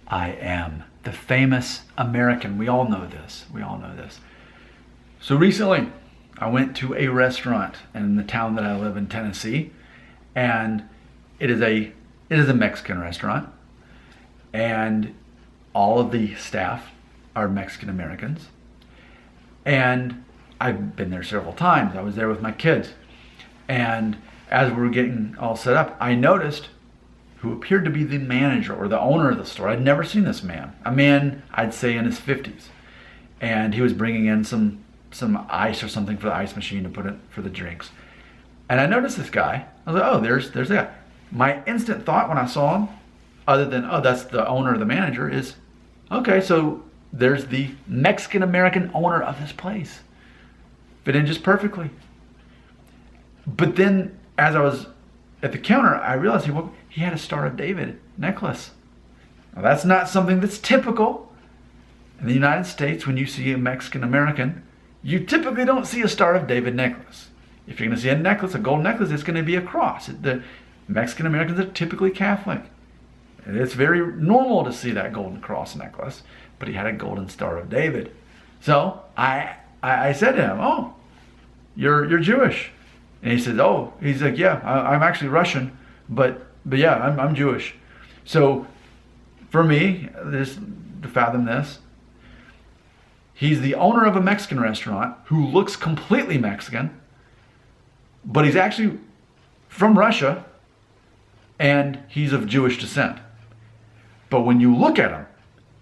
I am. The famous American. We all know this. We all know this. So recently, I went to a restaurant in the town that I live in, Tennessee, and it is a Mexican restaurant, and all of the staff are Mexican Americans. And I've been there several times. I was there with my kids, and as we were getting all set up, I noticed who appeared to be the manager or the owner of the store. I'd never seen this man. A man, I'd say, in his 50s. And he was bringing in some ice or something for the ice machine to put it for the drinks. And I noticed this guy. I was like, oh, there's that. My instant thought when I saw him, other than, oh, that's the owner or the manager, is, okay, so there's the Mexican-American owner of this place. Fit in just perfectly. But then, as I was at the counter, I realized he had a Star of David necklace. Now, that's not something that's typical. In the United States, when you see a Mexican American, you typically don't see a Star of David necklace. If you're going to see a necklace, a gold necklace, it's going to be a cross. The Mexican Americans are typically Catholic. And it's very normal to see that golden cross necklace, but he had a golden Star of David. So I said to him, oh, you're Jewish. And he says, oh, he's like, yeah, I'm actually Russian, but yeah, I'm Jewish. So for me, just to fathom this, he's the owner of a Mexican restaurant who looks completely Mexican, but he's actually from Russia, and he's of Jewish descent. But when you look at him,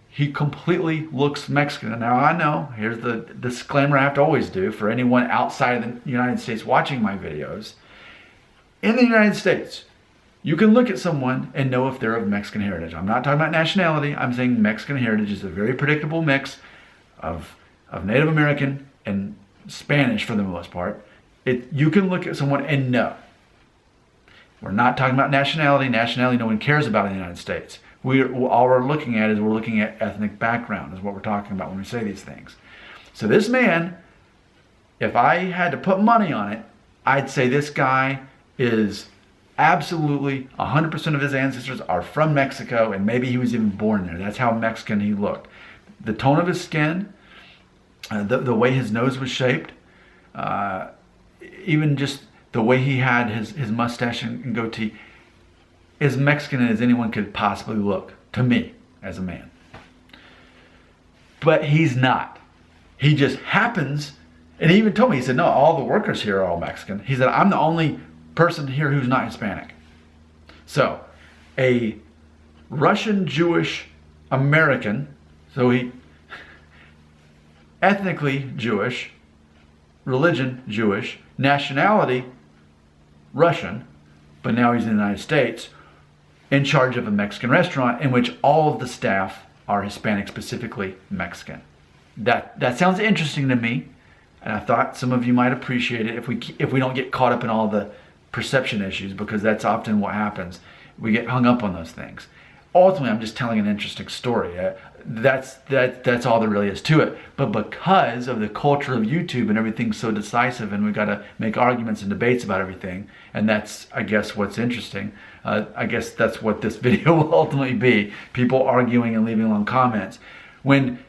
he completely looks Mexican. Now I know, here's the disclaimer I have to always do for anyone outside of the United States watching my videos. In the United States, you can look at someone and know if they're of Mexican heritage. I'm not talking about nationality. I'm saying Mexican heritage is a very predictable mix of Native American and Spanish for the most part. You can look at someone and know. We're not talking about nationality. Nationality no one cares about in the United States. All we're looking at is we're looking at ethnic background is what we're talking about when we say these things. So this man, if I had to put money on it, I'd say this guy is absolutely 100% of his ancestors are from Mexico, and maybe he was even born there. That's how Mexican he looked. The tone of his skin, the way his nose was shaped, even just the way he had his mustache and goatee, as Mexican as anyone could possibly look to me as a man. But he's not. He just happens, and he even told me, he said, no, all the workers here are all Mexican. He said, I'm the only person here who's not Hispanic. So, a Russian Jewish American, so he ethnically Jewish, religion Jewish, nationality Russian, but now he's in the United States, in charge of a Mexican restaurant in which all of the staff are Hispanic, specifically Mexican. That sounds interesting to me, and I thought some of you might appreciate it if we don't get caught up in all the perception issues, because that's often what happens. We get hung up on those things. Ultimately, I'm just telling an interesting story. That's all there really is to it. But because of the culture of YouTube and everything's so decisive, and we've got to make arguments and debates about everything, and that's, I guess, what's interesting. I guess that's what this video will ultimately be. People arguing and leaving long comments. When,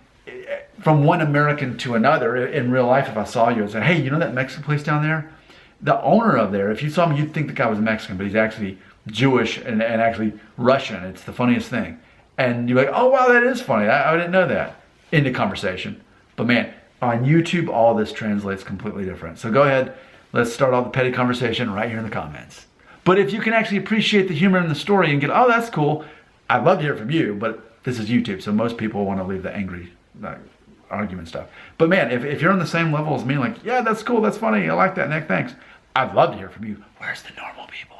from one American to another, in real life, if I saw you and said, hey, you know that Mexican place down there? The owner of there, if you saw him, you'd think the guy was Mexican, but he's actually Jewish and actually Russian. It's the funniest thing. And you're like, oh, wow, that is funny. I didn't know that. Into conversation. But man, on YouTube, all this translates completely different. So go ahead, let's start all the petty conversation right here in the comments. But if you can actually appreciate the humor in the story and get, oh, that's cool, I'd love to hear from you, but this is YouTube, so most people want to leave the angry argument stuff. But man, if you're on the same level as me, like, yeah, that's cool, that's funny, I like that, Nick, thanks. I'd love to hear from you. Where's the normal people